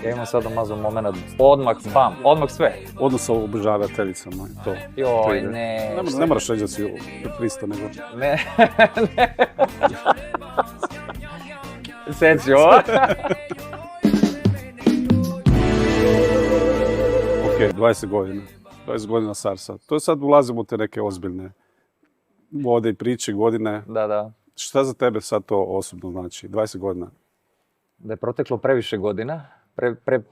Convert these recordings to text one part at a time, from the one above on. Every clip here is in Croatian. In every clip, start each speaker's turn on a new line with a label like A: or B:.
A: Ja imam sada mazom moment, odmah spam, odmah sve.
B: Odnos sa obožavateljicama i to.
A: Joj,
B: ide.
A: ne.
B: Ne moraš reći da si pristo, nego...
A: Ne, ne. Seci ovo.
B: Ok, 20 godina. 20 godina Sarsa. To sad ulazimo u te neke ozbiljne vode i priče, godine.
A: Da.
B: Šta za tebe sad to osobno znači? 20 godina?
A: Da je proteklo previše godina,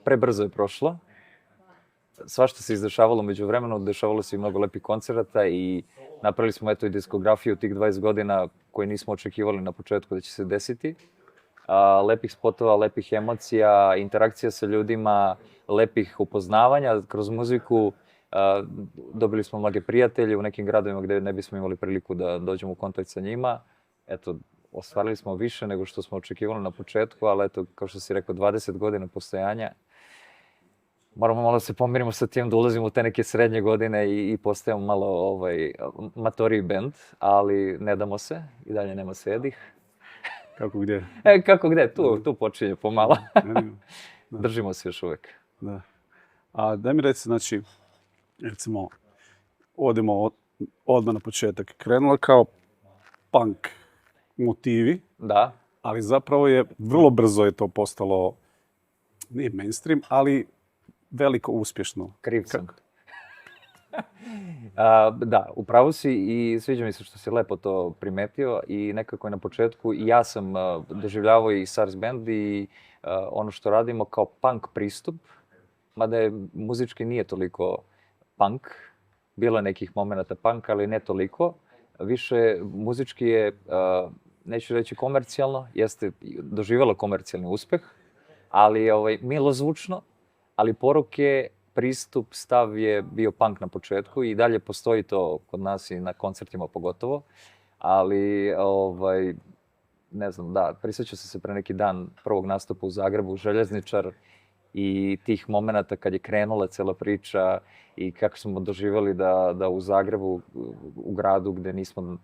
A: prebrzo je prošlo. Svašta se izdešavalo među vremenu, dešavalo se i mnogo lepih koncerata i napravili smo eto i diskografiju tih 20 godina koje nismo očekivali na početku da će se desiti. Lepih spotova, lepih emocija, interakcija sa ljudima, lepih upoznavanja kroz muziku. Dobili smo mnoge prijatelje u nekim gradovima gde ne bismo imali priliku da dođemo u kontakt sa njima. Eto, ostvarili smo više nego što smo očekivali na početku, ali eto, kao što si rekao, 20 godina postojanja. Moramo malo da se pomirimo sa tim da ulazimo u te neke srednje godine i postajemo malo matoriji band, ali ne damo se, i dalje nema svedih.
B: Kako gdje?
A: Kako gde? Tu počinje pomalo.
B: Da.
A: Držimo se još uvek.
B: Da. A daj mi reci, znači, recimo, odemo odmah na početak. Krenula kao punk motivi,
A: Da.
B: ali zapravo je vrlo brzo je to postalo, nije mainstream, ali veliko uspješno.
A: Kriv sam. Da, upravo si i sviđa mi se što si lepo to primetio i nekako je na početku i ja sam doživljavao i Sars band i ono što radimo kao punk pristup, mada je muzički nije toliko punk, bilo je nekih momenata punk, ali ne toliko. Više muzički je, neću reći komercijalno, jeste doživjelo komercijalni uspeh, ali je milozvučno, ali poruke, pristup, stav je bio punk na početku i dalje postoji to kod nas i na koncertima pogotovo, ali ne znam, da, prisjećao sam se pre neki dan prvog nastupa u Zagrebu, Željezničar i tih momenata kad je krenula cela priča i kako smo doživjeli da u Zagrebu, u gradu gde nismo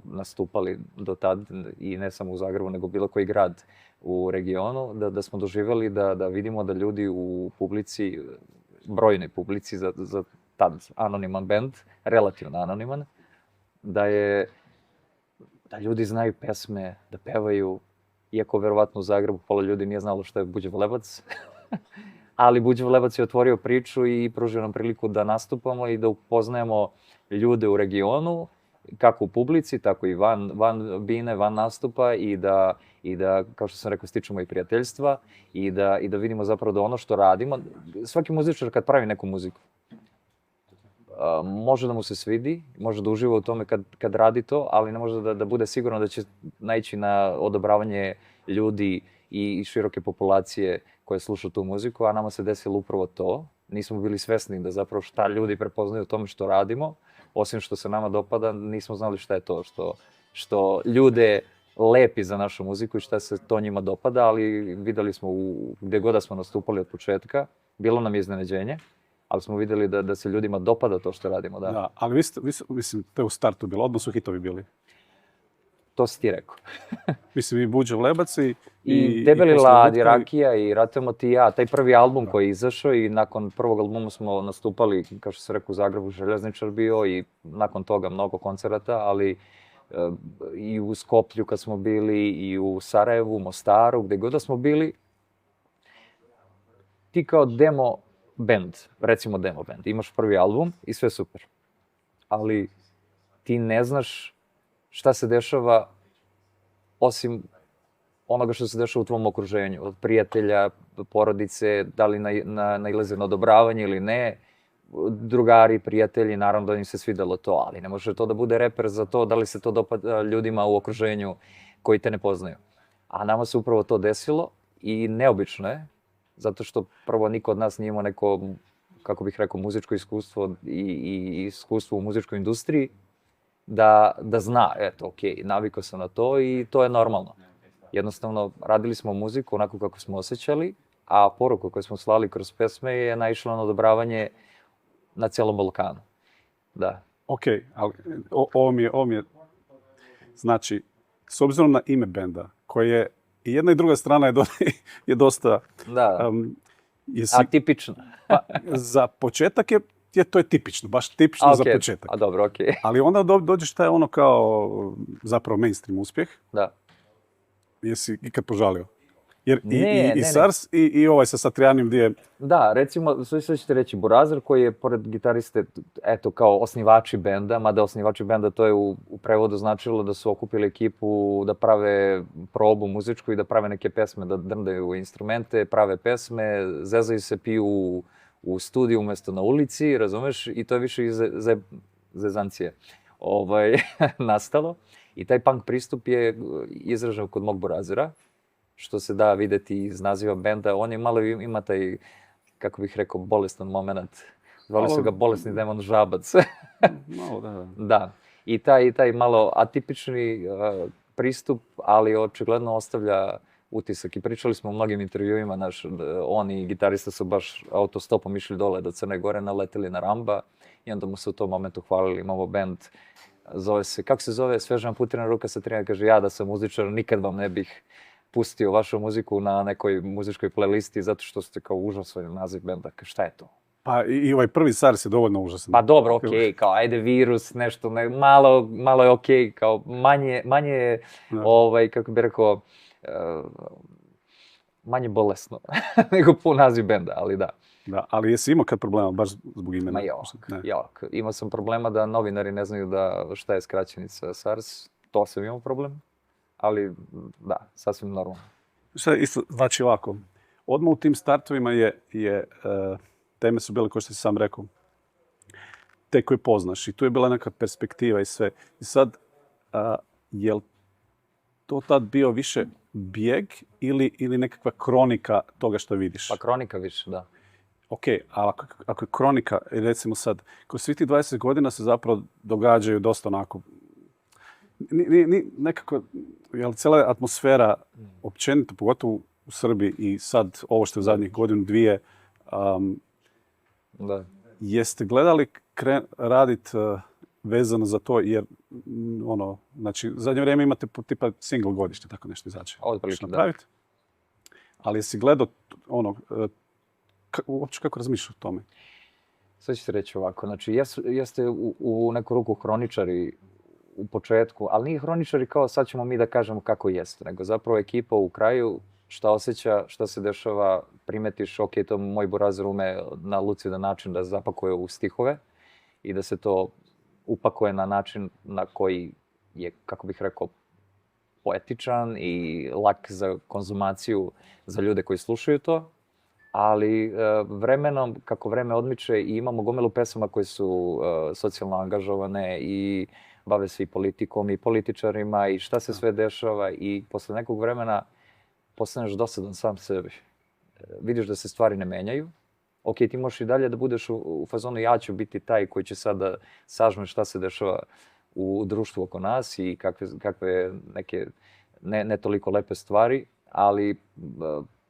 A: nastupali do tad, i ne samo u Zagrebu, nego bilo koji grad u regionu, da smo doživjeli da vidimo da ljudi u publici, brojnoj publici za tad anoniman band, relativno anoniman, da ljudi znaju pesme, da pevaju, iako verovatno u Zagrebu pola ljudi nije znalo šta je Buđev Lebac, ali Buđev Lebac je otvorio priču i pružio nam priliku da nastupamo i da upoznajemo ljude u regionu, kako u publici, tako i van bine, van nastupa i da, kao što sam rekao, stičemo i prijateljstva i da vidimo zapravo da ono što radimo, svaki muzičar kad pravi neku muziku, može da mu se svidi, može da uživa u tome kad radi to, ali ne može da bude sigurno da će naići na odobravanje ljudi i široke populacije koje sluša tu muziku, a nama se desilo upravo to. Nismo bili svesni da zapravo šta ljudi prepoznaju u tome što radimo, osim što se nama dopada, nismo znali šta je to što ljude lepi za našu muziku i šta se to njima dopada, ali videli smo gde god da smo nastupali od početka, bilo nam je iznenađenje, ali smo videli da se ljudima dopada to što radimo, da.
B: Da, ali mislim, to je u startu bilo, odmah su hitovi bili.
A: To si ti rekao.
B: Mislim, i Buđev Lebac
A: i Debeli lad, i Rakija, i Ratujemo ti i ja, taj prvi album koji je izašao i nakon prvog albuma smo nastupali, kao što se rekao, u Zagrebu, Željezničar bio i nakon toga mnogo koncerata, ali i u Skoplju kad smo bili, i u Sarajevu, Mostaru, gde god da smo bili, ti kao demo band, recimo demo band, imaš prvi album i sve super, ali ti ne znaš šta se dešava osim onoga što se dešava u tvom okruženju, od prijatelja, porodice, da li nailaze na odobravanje ili ne, drugari, prijatelji, naravno da im se svidelo to, ali ne može to da bude reper za to da li se to dopada ljudima u okruženju koji te ne poznaju. A nama se upravo to desilo i neobično je, zato što prvo niko od nas nije imao neko, kako bih rekao, muzičko iskustvo i iskustvo u muzičkoj industriji, da zna, eto, okej, navikao sam na to i to je normalno. Jednostavno, radili smo muziku onako kako smo osjećali, a poruku koju smo slali kroz pesme je naišla na odobravanje na celom Balkanu. Da.
B: Okej, ali ovo mi je, znači, s obzirom na ime benda, koje je I jedna i druga strana je dosta...
A: Da,
B: jesi,
A: atipična.
B: pa, za početak to je tipično, baš tipično za početak.
A: A dobro, okej.
B: Ali onda dođeš taj ono kao zapravo mainstream uspjeh.
A: Da.
B: Jesi ikad požalio? Jer
A: Ne,
B: i SARS i ovaj sa Satrijanim gdje je...
A: Da, recimo, sve ćete reći, Burazir koji je, pored gitariste, eto, kao osnivači benda, mada osnivači benda to je u prevodu značilo da su okupili ekipu da prave probu muzičku i da prave neke pesme, da drndaju instrumente, prave pesme, zezaju se, piju u studiju umjesto na ulici, razumeš? I to je više iz zezancije nastalo. I taj punk pristup je izražen kod mog Burazira, što se da vidjeti iz naziva benda. On je malo ima taj, kako bih rekao, bolestan moment. Zvali su ga bolesni demon Žabac.
B: Malo, da.
A: Da. I taj malo atipični pristup, ali očigledno ostavlja utisak. I pričali smo u mnogim intervjuima, on i gitarista su baš autostopom išli dole do Crne Gore, naleteli na Ramba i onda mu se u tom momentu hvalili. Imamo band, zove se, kako se zove, Svežana Putrina ruka Satrijan, kaže, ja da sam muzičar, nikad vam ne bih pustio vašu muziku na nekoj muzičkoj playlisti zato što ste kao užasan naziv benda. Šta je to?
B: Pa i ovaj prvi SARS je dovoljno užasan.
A: Pa dobro, okej, kao ajde virus, nešto, malo je okej, kao manje je, kako bi rekao, manje bolesno nego pun naziv benda, ali da.
B: Da, ali jesi imao kad problema, baš zbog imena?
A: Ma jok. Imao sam problema da novinari ne znaju šta je skraćenica SARS, to sam imao problem. Ali da, sasvim normalno.
B: Šta isto znači ovako, odmah u tim startovima teme su bile, kao što si sam rekao, te koje poznaš i tu je bila neka perspektiva i sve. I sad, je li to tad bio više bijeg ili nekakva kronika toga što vidiš?
A: Pa kronika više, da.
B: Ok, ali ako je kronika, recimo sad, kroz svih tih 20 godina se zapravo događaju dosta onako, nekako, jel cijela atmosfera općenito, pogotovo u Srbiji i sad ovo što je u zadnjih godinu, dvije,
A: da.
B: Jeste gledali radit vezano za to, jer znači, zadnje vrijeme imate tipa single godišnje, tako nešto izaći.
A: Otprilike, da.
B: Ali jesi gledao uopće kako razmišljaš o tome?
A: Sve ću se reći ovako, znači jeste u neku ruku hroničari u početku, ali nije hroničari kao sad ćemo mi da kažemo kako jeste, nego zapravo ekipa u kraju šta osjeća, šta se dešava, primetiš, ok, to moj Burazir ume na lucidan način da zapakuje u stihove i da se to upakuje na način na koji je, kako bih rekao, poetičan i lak za konzumaciju za ljude koji slušaju to, ali vremenom, kako vreme odmiče i imamo gomilu pesama koje su socijalno angažovane i bave se i politikom i političarima i šta se sve dešava i posle nekog vremena postaneš dosadan sam sebi. Vidiš da se stvari ne menjaju. Ok, ti možeš i dalje da budeš u fazonu ja ću biti taj koji će sad da sažme šta se dešava u društvu oko nas i kakve neke ne toliko lepe stvari, ali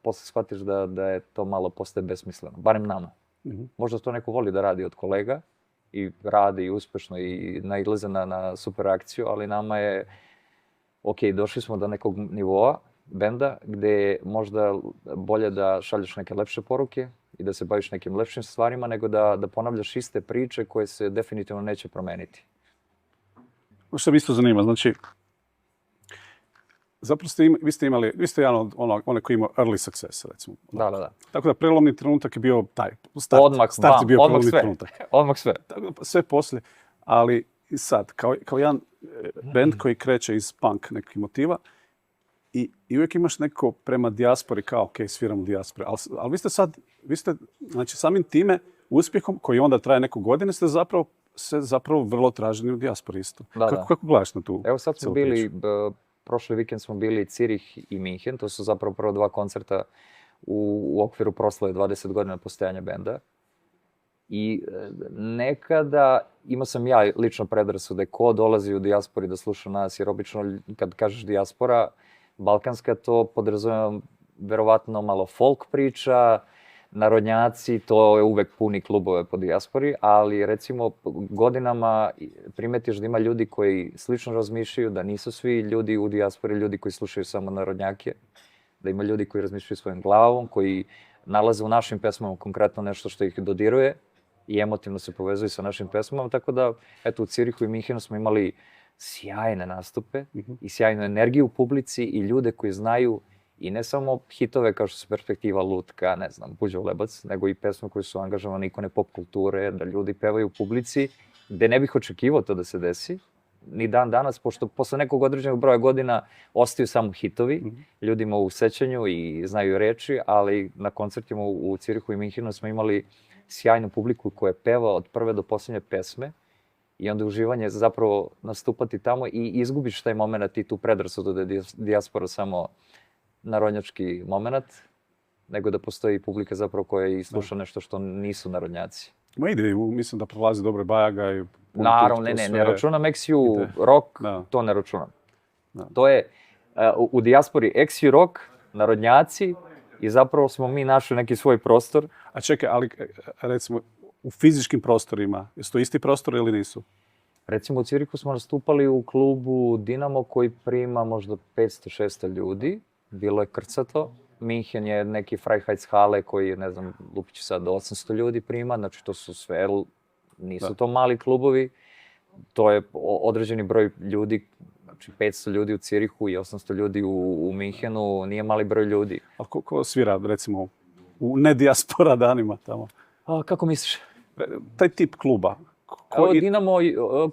A: posle shvatiš da je to malo postaje besmisleno, barem nama. Možda to neko voli da radi od kolega i radi uspešno i nailaze na super reakciju, ali nama je, ok, došli smo do nekog nivoa benda gde je možda bolje da šalješ neke lepše poruke i da se baviš nekim lepšim stvarima nego da ponavljaš iste priče koje se definitivno neće promeniti.
B: Što me isto zanima, znači, zapravo vi ste jedan od one koji ima early success, recimo.
A: Da.
B: Tako da prelomni trenutak je bio taj.
A: Start
B: je bio prelomni trenutak.
A: Odmah sve.
B: Tako da sve poslije. Ali i sad, kao jedan band koji kreće iz punk nekih motiva i uvijek imaš neko prema dijaspori kao, ok, sviram u dijaspori. Ali vi ste, znači samim time, uspjehom koji onda traje neku godinu, ste zapravo vrlo traženi u dijaspori isto. Kako gledaš na tu?
A: Evo sad smo bili, prošli vikend smo bili Cirih i Minhen, to su zapravo prvo 2 koncerta u okviru proslave 20 godina postojanja benda. I nekada, imao sam ja lično predrasude ko dolazi u dijaspori da sluša nas, jer obično kad kažeš dijaspora, balkanska, to podrazumijeva verovatno malo folk priča, narodnjaci, to je uvek puni klubove po dijaspori, ali recimo godinama primetiš da ima ljudi koji slično razmišljaju, da nisu svi ljudi u dijaspori ljudi koji slušaju samo narodnjake, da ima ljudi koji razmišljaju svojom glavom, koji nalaze u našim pesmama konkretno nešto što ih dodiruje i emotivno se povezuju sa našim pesmama, tako da, eto, u Cirihu i Minhenu smo imali sjajne nastupe i sjajnu energiju u publici i ljude koji znaju i ne samo hitove kao što su Perspektiva, Lutka, ne znam, Buđo Lebac, nego i pesme koje su angažovane ikone pop kulture, da ljudi pevaju u publici, gde ne bih očekivao to da se desi, ni dan danas, pošto posle nekog određenog broja godina ostaju samo hitovi, ljudima u sećanju i znaju reči, ali na koncertima u Cirihu i Minhenu smo imali sjajnu publiku koja peva od prve do poslednje pesme i onda uživanje zapravo nastupati tamo i izgubiš taj moment i tu predrasudu da je dijaspora samo narodnjački moment, nego da postoji publika zapravo koja i sluša nešto što nisu narodnjaci.
B: Ma ide, mislim da prolazi dobro Bajaga i...
A: Naravno, ne računam XU rock, to ne računam. To je u dijaspori XU rock, narodnjaci i zapravo smo mi našli neki svoj prostor.
B: A čekaj, ali recimo u fizičkim prostorima, jesu to isti prostor ili nisu?
A: Recimo u Cirihu smo nastupali u klubu Dinamo koji prima možda 500-600 ljudi. Bilo je krcato. Minhen je neki Freiheitshale koji, ne znam, lupić sad 800 ljudi prima, znači to su sve, nisu to mali klubovi. To je određeni broj ljudi, znači 500 ljudi u Cirihu i 800 ljudi u Minhenu, nije mali broj ljudi.
B: A ko svira, recimo, u nedijaspora danima tamo?
A: Kako misliš?
B: Taj tip kluba.
A: Dinamo,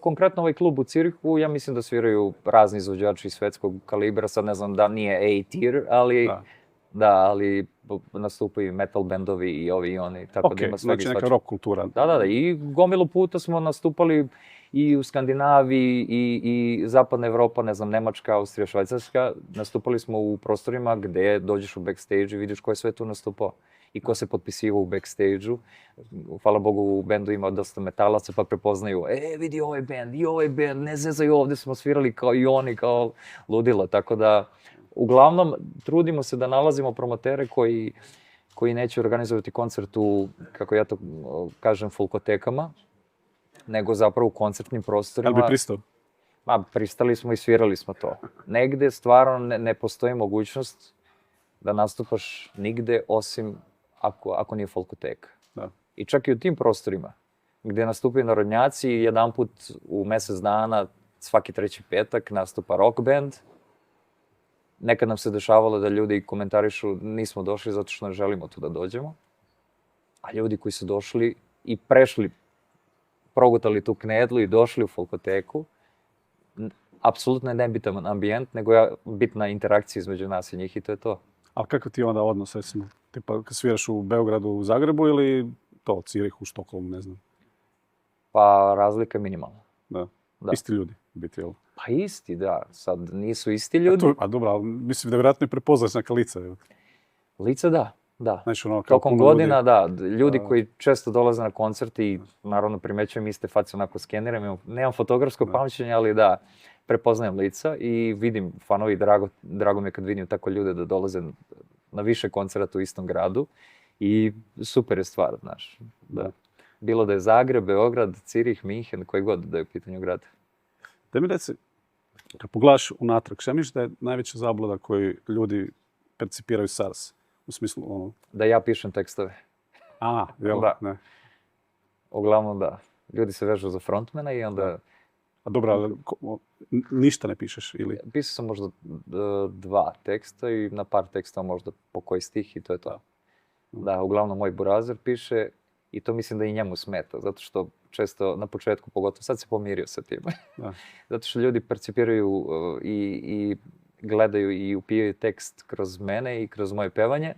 A: konkretno ovaj klub u Cirihu, ja mislim da sviraju razni izvođači svetskog kalibra, sad ne znam da nije A-tier, ali ali nastupaju metal bendovi i ovi i oni, tako da ima svega i svačega.
B: Znači neka rock kultura.
A: Da, i gomilu puta smo nastupali i u Skandinaviji i Zapadna Evropa, ne znam, Nemačka, Austrija, Švajcarska. Nastupali smo u prostorima gde dođeš u backstage i vidiš ko je sve tu nastupao i ko se potpisivao u backstage-u. Hvala Bogu, u bendu ima dosta metalaca, pa prepoznaju, vidi ovaj bend, ne zezaju, ovde smo svirali kao i oni, kao ludila, tako da uglavnom, trudimo se da nalazimo promotere koji neće organizovati koncert u, kako ja to kažem, folkotekama, nego zapravo u koncertnim prostorima.
B: Ali bi pristao?
A: Pristali smo i svirali smo to. Negde stvarno ne postoji mogućnost da nastupaš nigde osim ako nije folkoteka. I čak i u tim prostorima gde nastupaju narodnjaci, jedanput u mesec dana, svaki treći petak nastupa rock band. Nekad nam se dešavalo da ljudi komentarišu nismo došli zato što ne želimo tu da dođemo. A ljudi koji su došli i prešli, progutali tu knedlu i došli u folkoteku, apsolutno je nebitan ambijent, nego je bitna interakcija između nas i njih i to je to.
B: Ali kakav ti je onda odnos, recimo? Tipa kad sviraš u Beogradu, u Zagrebu ili to, Cirihu, Štokholmu, ne znam?
A: Pa razlika je minimalna.
B: Da. Isti ljudi, biti, jel?
A: Pa isti, da. Sad nisu isti ljudi.
B: A dobro, ali mislim da vjerojatno i prepoznaš neka lica.
A: Lica, da.
B: Znači, ono, kao
A: tokom godina, da. Ljudi koji često dolaze na koncert i naravno primećujem iste face, onako skeniram. Nemam fotografsko pamćenje, ali da, prepoznajem lica i vidim fanovi, drago mi je kad vidim tako ljude da dolaze na više koncerata u istom gradu i super je stvar, znaš. Da. Bilo da je Zagreb, Beograd, Cirih, Minhen, koji god da je u pitanju grada.
B: Da mi reci, kad pogledaš unatrag, šta misliš da je najveća zabluda koju ljudi percipiraju SARS? U smislu, ono...
A: Da ja pišem tekstove.
B: Jel?
A: Da.
B: Ne.
A: Uglavnom da. Ljudi se vežu za frontmana i onda...
B: A dobro, ali ništa ne pišeš ili...
A: Pisao sam možda 2 teksta i na par teksta možda po koji stih i to je to. Da, uglavnom moj burazer piše i to mislim da i njemu smeta, zato što često na početku, pogotovo sad se pomirio sa tim. Zato što ljudi percipiraju i gledaju i upijaju tekst kroz mene i kroz moje pevanje.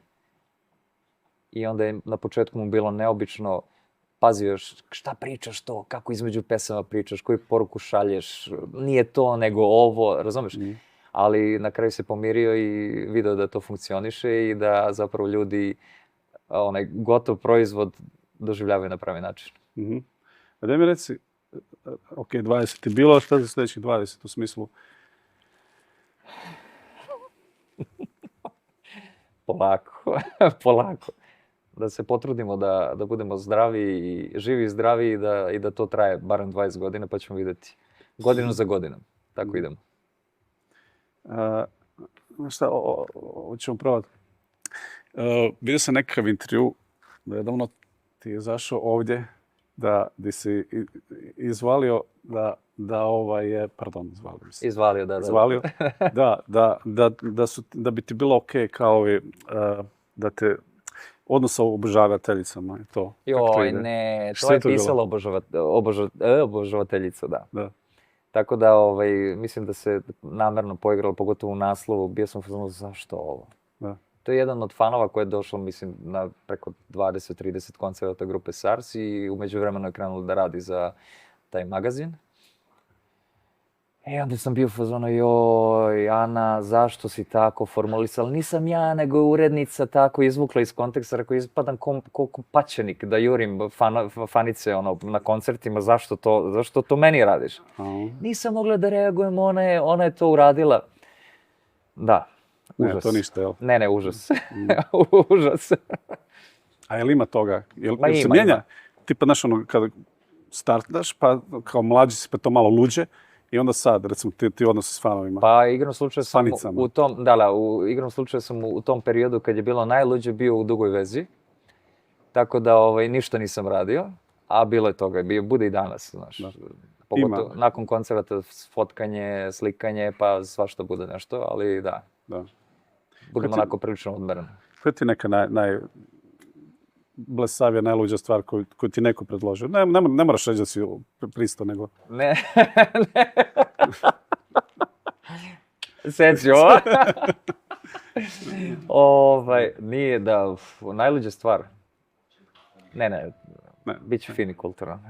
A: I onda je na početku mu bilo neobično, pazi još šta pričaš to, kako između pesama pričaš, koju poruku šalješ, nije to nego ovo, razumeš? Ali na kraju se pomirio i video da to funkcioniše i da zapravo ljudi onaj gotov proizvod doživljavaju na pravi način.
B: A da mi reci, ok, 20 je bilo, šta za sljedećih 20 u smislu?
A: Polako. da se potrudimo da budemo zdravi i živi i zdravi i da to traje barem 20 godina, pa ćemo vidjeti. Godinu za godinom. Tako idemo.
B: Znaš šta, ćemo probati. Vidio sam nekakav intervju, nedavno ti je zašao ovdje, di si izvalio
A: Izvalio, da.
B: Izvalio, da bi ti bilo ok kao i da te odnos sa obožavateljicama je to.
A: Joj, ne, to je pisala obožavateljica, da. Tako da, mislim da se namjerno poigralo, pogotovo u naslovu. Bio sam fazonu, zašto ovo?
B: Da.
A: To je jedan od fanova koji je došao, mislim, na preko 20-30 koncerta grupe SARS i u međuvremenu je krenulo da radi za taj magazin. I onda sam bio u fazonu, joj, Ana, zašto si tako formulisala? Nisam ja, nego je urednica tako izvukla iz konteksta, rekao, ispadam ko pačenik da jurim fanice na koncertima, zašto to meni radiš? Nisam mogla da reagujem, ona je to uradila. Da, užas.
B: Ne, to ništa, jel?
A: Ne, užas. Užas.
B: A jel ima toga? Jel se mijenja? Tipa, znaš, kada startaš, pa kao mlađi si, pa to malo luđe. I onda sad, recimo, ti odnosi s fanovima.
A: Pa igrom slučaju sam igrom slučaju sam u tom periodu kad je bilo najluđe bio u dugoj vezi. Tako da ništa nisam radio, a bilo je toga, bude i danas, znaš. Pogotovo nakon koncerta fotkanje, slikanje, pa svašta bude nešto, ali da. Budemo onako prilično odmereni.
B: Koja ti neka blesavija, najluđa stvar koju ti neko predložio? Ne moraš reći da si pristo, nego...
A: Ne. Seci ovo. Nije da... Najluđa stvar. Ne. Bit će fini kulturan.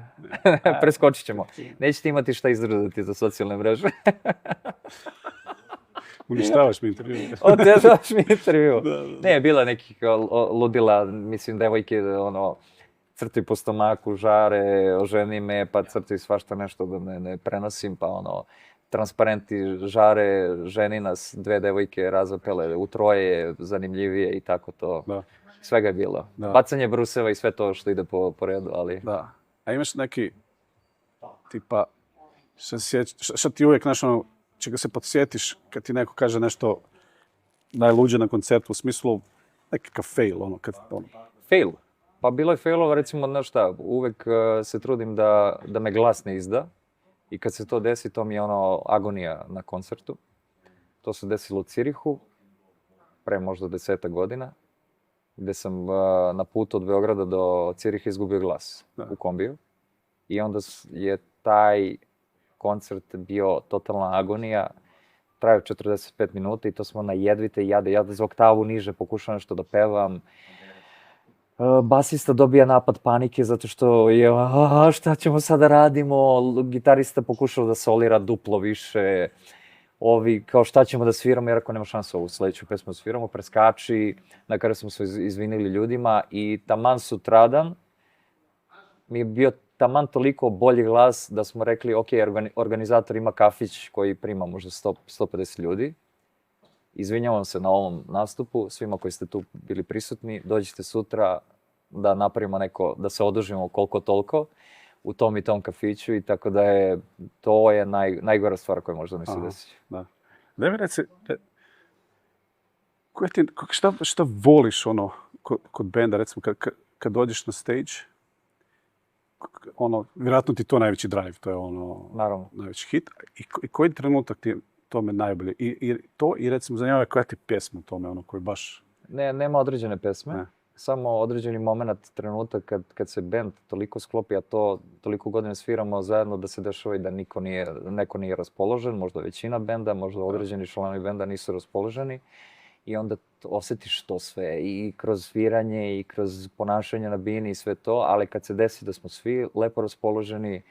A: Preskočit ćemo. Nećete imati šta izdržati za socijalne mreže.
B: Uništavaš mi intervju.
A: Otežavaš mi intervju. Ne, bilo je nekih ludila, mislim, devojke, crti po stomaku, žare, oženi me, pa crti svašta nešto da ne prenosim, pa transparenti žare, ženi nas, 2 devojke razapele u 3, zanimljivije i tako to. Svega je bilo. Bacanje bruseva i sve to što ide po redu, ali...
B: Da. A imaš neki, tipa, šta ti uvijek, znaš, čega se podsjetiš kad ti neko kaže nešto najluđe na koncertu, u smislu nekakav fail,
A: Fail? Pa bilo je failova, recimo, znaš šta, uvek se trudim da me glas ne izda i kad se to desi, to mi je agonija na koncertu. To se desilo u Cirihu, pre možda 10 godina, gde sam na putu od Beograda do Ciriha izgubio glas u kombiju. I onda je taj koncert bio totalna agonija, trajao 45 minuta i to smo na jedvite jade. Ja za oktavu niže pokušam nešto da pevam. Basista dobija napad panike zato što je, šta ćemo sada radimo? Gitarista pokušao da solira duplo više. Ovi, kao šta ćemo da sviramo, jer ako nema šanse ovu sledeću pesmu da sviramo, preskači. Na kraju smo se izvinili ljudima i taman sutradan mi je bio taman toliko bolji glas da smo rekli, ok, organizator ima kafić koji prima možda 150 ljudi. Izvinjavam se na ovom nastupu, svima koji ste tu bili prisutni, dođite sutra da napravimo da se odužimo koliko toliko u tom i tom kafiću i tako da to je najgora stvar koja možda mi se desi.
B: Da. Daj mi reci, šta voliš kod benda, recimo kad dođeš na stage, vjerojatno ti to najveći drive, to je
A: Naravno.
B: Najveći hit. I koji trenutak ti tome najbolje? I recimo zanimljivo je koja ti pjesma u tome, koji baš...
A: Nema određene pesme. Samo određeni moment, trenutak kad se bend toliko sklopi, a to toliko godina sviramo zajedno da se dešava i da neko nije raspoložen, možda većina benda, možda određeni članovi benda nisu raspoloženi. I onda osjetiš to sve i kroz sviranje i kroz ponašanje na bini i sve to, ali kad se desi da smo svi lepo raspoloženi,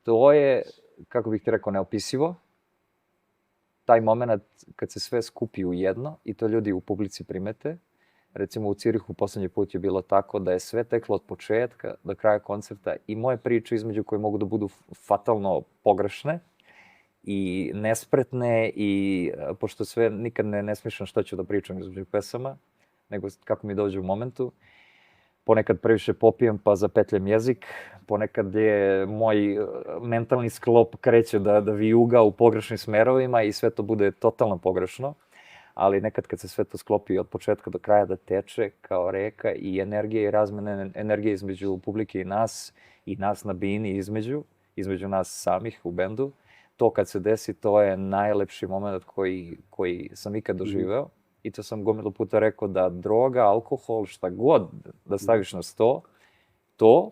A: to je, kako bih ti rekao, neopisivo. Taj moment kad se sve skupi u jedno i to ljudi u publici primete. Recimo u Cirihu poslednji put je bilo tako da je sve teklo od početka do kraja koncerta i moje priče između koje mogu da budu fatalno pogrešne i nespretne i pošto sve nikad ne smišljam šta ću da pričam između pesama, nego kako mi dođe u momentu. Ponekad previše popijem pa zapetljem jezik, ponekad je moj mentalni sklop kreće da vijuga u pogrešnim smerovima i sve to bude totalno pogrešno. Ali nekad kad se sve to sklopi od početka do kraja da teče kao reka i energije i razmene energije između publike i nas na bini između nas samih u bendu, to kad se desi, to je najlepši moment koji sam ikad doživeo. I to sam gomilu puta rekao da droga, alkohol, šta god da staviš na sto, to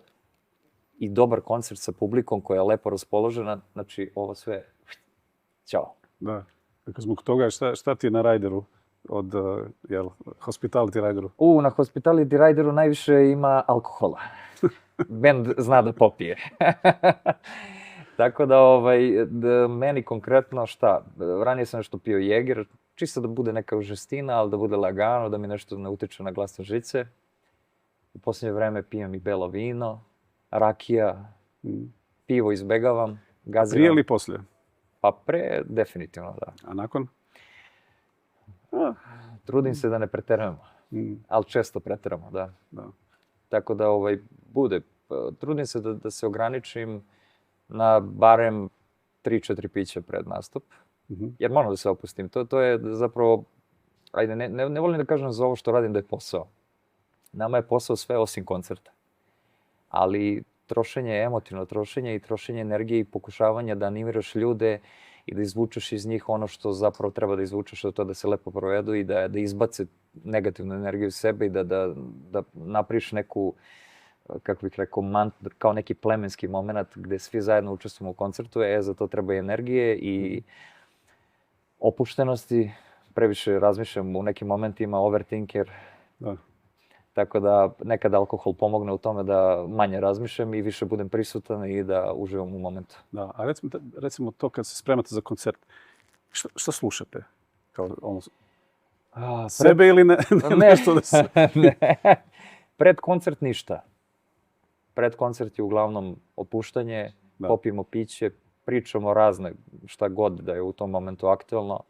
A: i dobar koncert sa publikom koja je lepo raspoložena, znači ovo sve, ćao.
B: Da. Dakle, zbog toga šta ti je na Rajderu od Hospitality Rideru?
A: Na Hospitality Rideru najviše ima alkohola. Bend zna da popije. Tako da meni konkretno šta, ranije sam nešto pio Jäger, čisto da bude neka žestina, ali da bude lagano, da mi nešto ne utiče na glasne žice. U posljednje vreme pijem i belo vino, rakija, pivo izbegavam, gaziram.
B: Prije ili poslije?
A: Pa pre, definitivno, da.
B: A nakon?
A: Trudim se da ne preterujemo, ali često preteramo, da. Tako da bude, trudim se da se ograničim na barem 3-4 pića pred nastup, jer moram da se opustim. To je zapravo, ajde, ne volim da kažem za ovo što radim da je posao. Nama je posao sve osim koncerta. Ali trošenje, emotivno trošenje i trošenje energije i pokušavanja da animiraš ljude i da izvučeš iz njih ono što zapravo treba da izvučeš, to da se lepo provedu i da izbace negativnu energiju iz sebe i da napriš neku, kako bih rekao, kao neki plemenski moment gde svi zajedno učestvujemo u koncertu, za to treba i energije i opuštenosti. Previše razmišljam u nekim momentima, overthinker.
B: Da.
A: Tako da nekad alkohol pomogne u tome da manje razmišljam i više budem prisutan i da uživam u momentu.
B: Da, a recimo to kad se spremate za koncert, šta slušate? Kao sebe ili nešto da se...
A: Ne. Pred koncert ništa. Pred koncert je uglavnom opuštanje, popijemo piće, pričamo razne, šta god da je u tom momentu aktualno.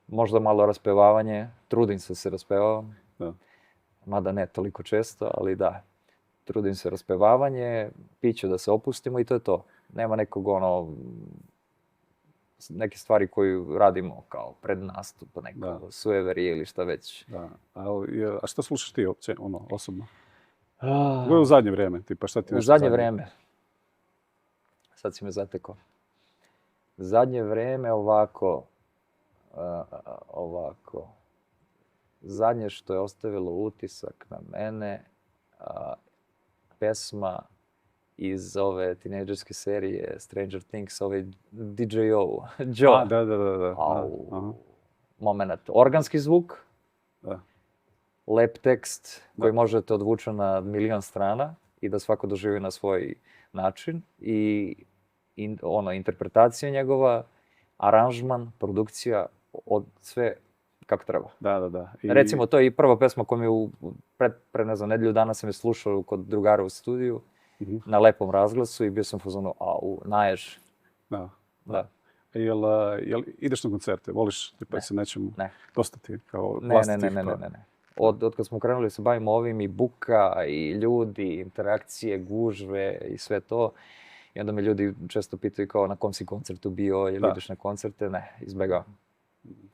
A: Možda malo raspevavanje, trudim se raspevavam.
B: Da.
A: Mada ne toliko često, ali da. Trudim se raspevavanje, piće da se opustimo i to je to. Nema nekog neke stvari koju radimo kao pred nastup, neko sueverije ili šta već.
B: Da. A šta slušaš ti osobno? U zadnje vrijeme, tipa šta ti nešto?
A: U zadnje vrijeme. Sad si me zatekao. Zadnje vrijeme ovako. Zadnje što je ostavilo utisak na mene, pesma iz ove tinejdžerske serije Stranger Things, DJ-o, Joe.
B: Da.
A: Moment. Organski zvuk,
B: da.
A: lep tekst koji možete odvući na milion strana i da svako doživi na svoj način i interpretacija njegova, aranžman, produkcija, sve kako treba.
B: Da.
A: Recimo, to je i prva pesma koju mi pre ne znam, nedelju dana sam je slušao kod drugara u studiju, na lepom razglasu i bio sam u fazonu, naješ. Da.
B: Jel ideš na koncerte? Voliš tipa se nečemu dostati kao vlastitih?
A: Ne. Od kad smo krenuli da se bavimo ovim i buka i ljudi, interakcije, gužve i sve to, i onda me ljudi često pitaju kao na kom si koncertu bio, jel ideš na koncerte? Ne, izbegavam.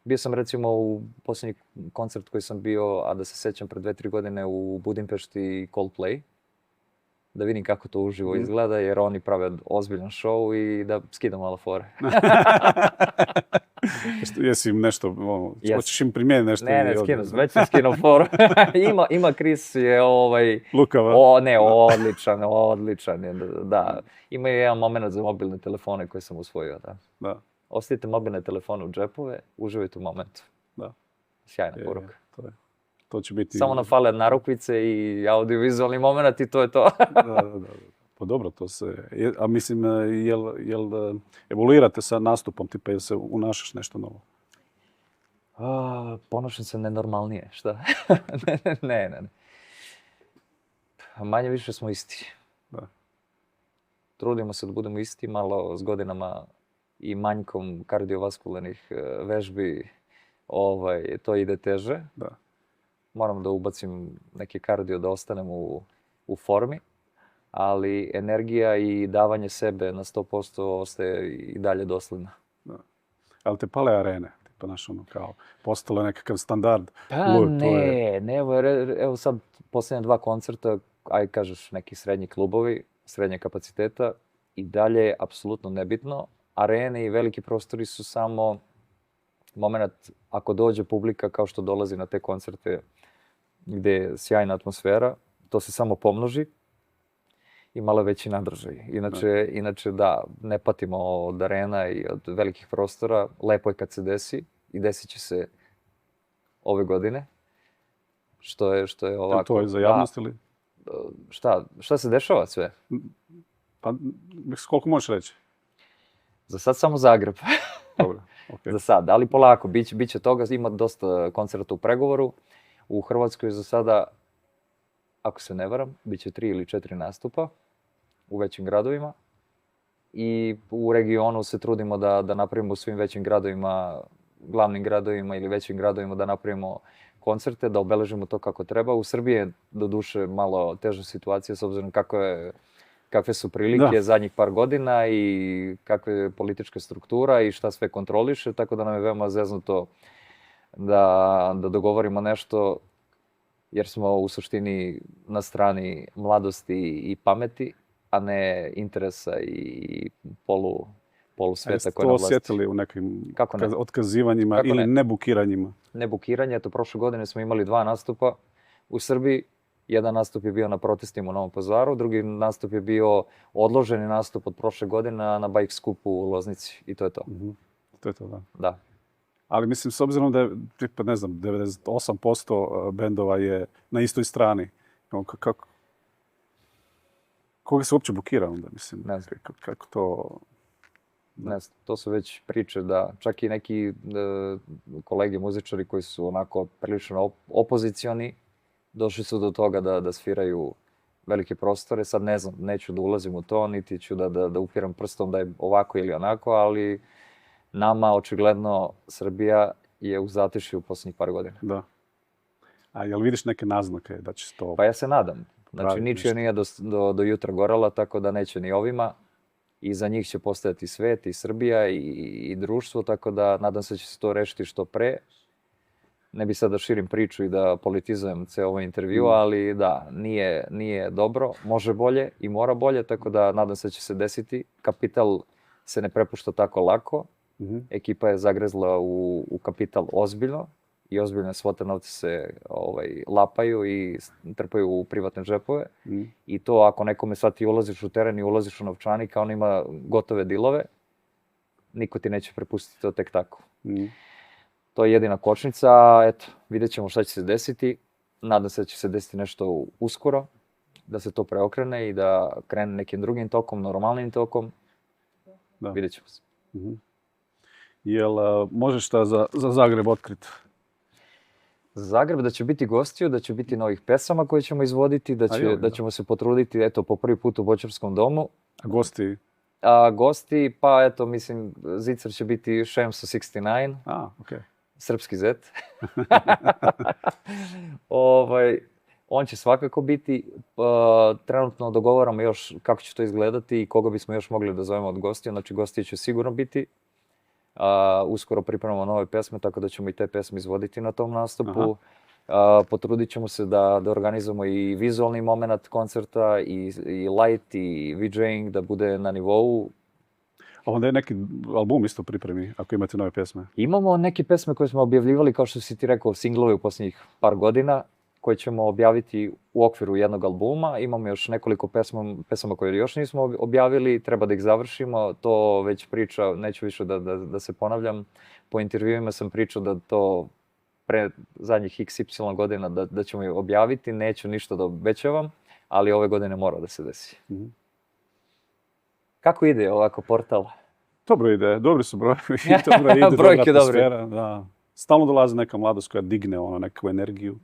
A: Bio sam recimo u posljednji koncert koji sam bio, a da se sećam pred 2-3 godine u Budimpešti Coldplay, da vidim kako to uživo izgleda, jer oni prave ozbiljan show i da skidam malo fore.
B: Jesi im nešto, hoćeš im primijeniti nešto?
A: Ne, skinu, već sam skinuo foru. Ima Chris je
B: Lukava?
A: Ne, odličan je, da. Ima i jedan moment za mobilne telefone koje sam usvojio, da. Ostavite mobilne telefone u džepove, uživajte u momentu.
B: Da.
A: Sjajna poruka.
B: To će biti...
A: Samo nam fale narukvice i audiovizualni moment i to je to.
B: Da. Pa dobro, to se... A mislim, jel evoluirate sa nastupom, tipa jel se unašaš nešto novo?
A: Ponašam se nenormalnije, šta? Ne. Manje više smo isti.
B: Da.
A: Trudimo se da budemo isti, malo s godinama i manjkom kardiovaskularnih vežbi to ide teže.
B: Da.
A: moram da ubacim neki kardio da ostanem u formi, ali energija i davanje sebe na 100% ostaje i dalje dosledna.
B: Da. Ali te pale arene? Tipa, znaš, ono, kao, postalo je nekakav standard.
A: Pa ne, evo sad posljednja 2 koncerta, aj kažeš neki srednji klubovi, srednje kapaciteta, i dalje je apsolutno nebitno. Arene i veliki prostori su samo moment ako dođe publika kao što dolazi na te koncerte gdje je sjajna atmosfera, to se samo pomnoži i malo veći nadržaj. Inače da, ne patimo od arena i od velikih prostora. Lepo je kad se desi i desit će se ove godine. Što je ovako...
B: To je za javnost ili?
A: Šta se dešava sve?
B: Pa, koliko možeš reći?
A: Za sad samo Zagreb.
B: Dobro, okay.
A: Za sad, ali polako, bit će toga, ima dosta koncerta u pregovoru. U Hrvatskoj za sada, ako se ne varam, bit će 3 ili 4 nastupa u većim gradovima. I u regionu se trudimo da napravimo u svim većim gradovima, glavnim gradovima ili većim gradovima da napravimo koncerte, da obeležimo to kako treba. U Srbiji je doduše malo teža situacija s obzirom kakve su prilike zadnjih par godina i kakva je politička struktura i šta sve kontroliše, tako da nam je veoma zeznuto da dogovorimo nešto, jer smo u suštini na strani mladosti i pameti, a ne interesa i polusveta koje na vlasti.
B: Jeste to osjetili u nekim otkazivanjima
A: Kako
B: ili
A: ne?
B: Nebukiranje?
A: Nebukiranje, eto prošle godine smo imali 2 nastupa u Srbiji. Jedan nastup je bio na protestima u Novom Pazaru, drugi nastup je bio odloženi nastup od prošle godine na bike skupu u Loznici i to je to.
B: To je to, da.
A: Da.
B: Ali mislim, s obzirom da je, ne znam, 98% bendova je na istoj strani. Koga se uopće bukira onda, mislim?
A: Ne znam.
B: Kako to...
A: Ne znam, to su već priče da čak i neki kolege muzičari koji su onako prilično opozicioni, došli su do toga da sviraju velike prostore. Sad ne znam, neću da ulazim u to, niti ću da upiram prstom da je ovako ili onako, ali nama očigledno Srbija je u zatišju u posljednjih par godina.
B: Da. A jel vidiš neke naznake da će se to...
A: Pa ja se nadam. Znači, ničija nije do jutra gorala, tako da neće ni ovima. I za njih će postojati svet i Srbija i društvo, tako da nadam se da će se to rešiti što pre. Ne bi sad da širim priču i da politizujem ceo ovaj intervju, ali da, nije dobro, može bolje i mora bolje, tako da nadam se da će se desiti. Kapital se ne prepušta tako lako. Ekipa je zagrezla u kapital ozbiljno i ozbiljne svote novce se lapaju i trpaju u privatne džepove. I to ako nekome sad ti ulaziš u teren i ulaziš u novčanik, a on ima gotove dilove, niko ti neće prepustiti to tek tako. To je jedina kočnica, eto, vidjet ćemo šta će se desiti. Nadam se da će se desiti nešto uskoro, da se to preokrene i da krene nekim drugim tokom, normalnim tokom. Da. Vidjet ćemo se.
B: Jel možeš šta za Zagreb otkriti?
A: Za Zagreb da će biti gostiju, da će biti novih pesama koje ćemo izvoditi, da ćemo se potruditi, eto, po prvi put u Boćarskom domu.
B: A gosti?
A: Gosti, pa eto, mislim, zicer će biti Šemso 69.
B: Okej.
A: Srpski zet. On će svakako biti. Trenutno dogovaramo još kako će to izgledati i koga bismo još mogli da zovemo od gostija. Znači, gostije će sigurno biti. Uskoro pripremamo nove pesme, tako da ćemo i te pesme izvoditi na tom nastupu. Potrudit ćemo se da organizujemo i vizualni moment koncerta, i light, i VJing, da bude na nivou.
B: A onda je neki album isto pripremi, ako imate nove pesme?
A: Imamo neke pesme koje smo objavljivali, kao što si ti rekao, singlove u posljednjih par godina, koje ćemo objaviti u okviru jednog albuma. Imamo još nekoliko pesama koje još nismo objavili, treba da ih završimo. To već priča, neću više da se ponavljam. Po intervjuima sam pričao da to pre zadnjih XY godina da ćemo ih objaviti. Neću ništa da obećavam, ali ove godine mora da se desi. Kako ide ovako portal?
B: Dobro ide, dobri su brojevi, dobro ide, dobra atmosfera. Da. Stalno dolazi neka mladost koja digne neku energiju,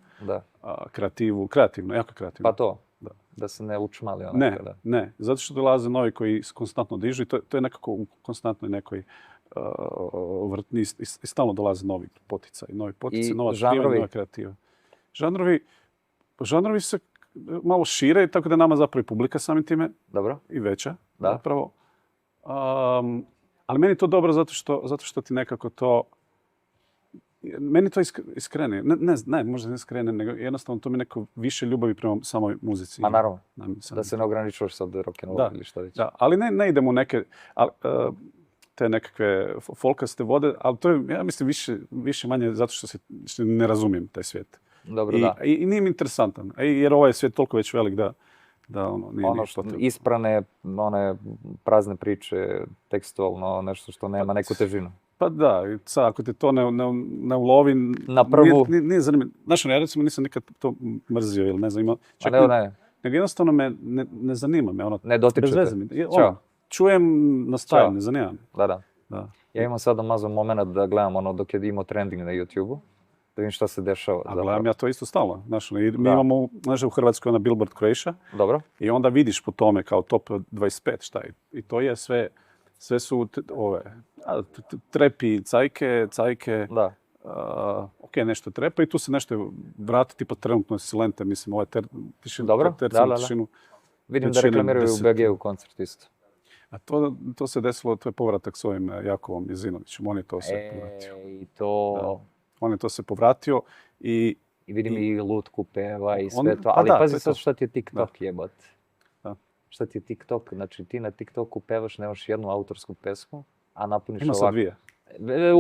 B: kreativno, jako kreativno.
A: Pa to, da se ne učmali onako.
B: Ne, zato što dolaze novi koji konstantno dižu i to je nekako u konstantnoj nekoj vrtni i stalno dolaze novi poticaj, nova skrivanja, nova kreativa. žanrovi se malo šire, tako da je nama zapravo i publika samim time
A: Dobro?
B: i veća.
A: Da.
B: Zapravo. Ali meni je to dobro zato što ti nekako to... Meni to iskrene. Ne, možda ne iskrene, nego jednostavno to mi neko više ljubavi prema samoj muzici.
A: Ma naravno,
B: Sam-
A: da se ne ograničavaš sad rock'n'roll ili šta već.
B: Da, ali ne idemo u neke... te nekakve folkaste vode, ali to je, ja mislim, više manje zato što ne razumijem taj svijet.
A: Dobro, da.
B: I nije mi interesantan, jer ovaj je svijet toliko već velik da nije
A: Ono što isprane, one prazne priče, tekstualno, nešto što nema neku težinu.
B: Pa da, i sad ako te to ne ulovi,
A: Na prvu.
B: nije zanimljivo. Znaš, ja recimo nisam nikad to mrzio ili ne znam, imao...
A: Ne.
B: Nego jednostavno me ne zanima me, ono,
A: Ne dotiče
B: bez
A: te.
B: veze mi. Čujem na style, ne zanima me.
A: Da. Ja imam sada mazao moment da gledam ono dok je imao trending na YouTube-u, da vidim šta se dešava.
B: A gledam ja to isto stalno. Znaš, mi
A: Da.
B: imamo, znaš, u Hrvatskoj ona Billboard Croatia
A: Dobro?
B: i onda vidiš po tome kao top 25 šta je. I to je sve su trepi, cajke,
A: Da.
B: ok, nešto trepa i tu se nešto vrati, tipa trenutno Silente, mislim, ovaj tišinu,
A: Dobro, da.
B: tišinu.
A: Vidim da
B: Većine
A: reklamiraju u
B: 10.
A: BG-u koncert isto.
B: A to se desilo, to je povratak s ovim Jakovom Jezinovićem, on je to se povratio.
A: I to...
B: On je to se povratio i...
A: I vidim i lutku peva i
B: On-
A: sve to,
B: pa
A: ali
B: da, to
A: pazi
B: je
A: sad
B: to.
A: šta ti je TikTok jebot.
B: Da.
A: Šta ti je TikTok? Znači ti na TikToku pevaš, nemaš jednu autorsku pesmu, a napuniš
B: Ima sad
A: ovako.
B: dvije.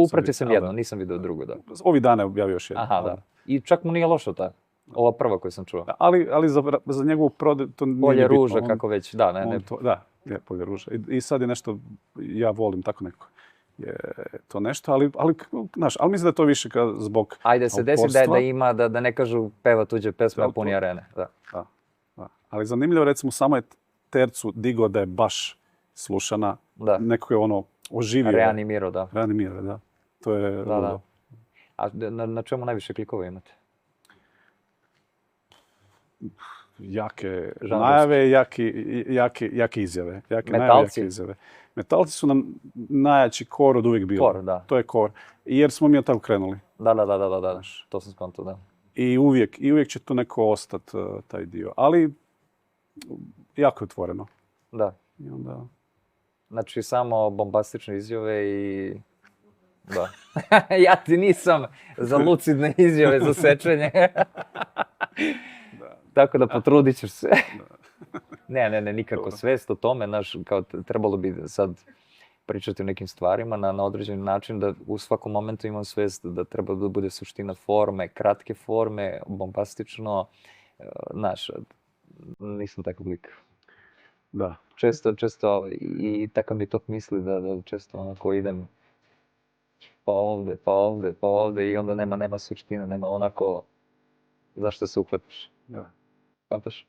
A: Upratio sam
B: Sad
A: jednu,
B: da.
A: nisam vidio drugu, da.
B: Ovih dana je objavio još jednu.
A: Aha, da. I čak mu nije loša ta. Ova prva koju sam čuo.
B: Ali za njegovu prodaju to nije
A: Polje
B: bitno.
A: ruža, kako već, da, ne.
B: Da, Polje ruža. I sad je nešto, ja volim tako neko. Je to nešto, ali mislim da je to više zbog
A: Ajde se desi
B: autorstva.
A: da ima, da ne kažu peva tuđe pesme, a puni arene. Da.
B: Da. Ali zanimljivo, recimo, samo je Tercu digo da je baš slušana.
A: Da.
B: Neko je ono oživio.
A: Reanimirao, da.
B: Reanimirao, da. To je...
A: Da. A na čemu najviše klikova imate?
B: Jake
A: Žanrovski.
B: najave, jake izjave.
A: Metalci?
B: Metalci su nam najjači core od uvijek bio.
A: Core, da.
B: To je core. Jer smo mi od tamo krenuli.
A: Da. To sam skontao, da.
B: I uvijek će tu neko ostati, taj dio. Ali jako je otvoreno.
A: Da.
B: I onda...
A: Znači, samo bombastične izjave i... Da. Ja ti nisam za lucidne izjave, za sečenje. Tako da potrudit ćeš se. Ne, nikako. Svest o tome, kao trebalo bi sad pričati o nekim stvarima na određeni način, da u svakom momentu imam svest da treba da bude suština forme, kratke forme, bombastično. Nisam takav lik.
B: Da.
A: Često i takav mi to misli da često onako idem pa ovde i onda nema suštine, nema onako zašto se uhvatiš.
B: Da.
A: Pamtaš?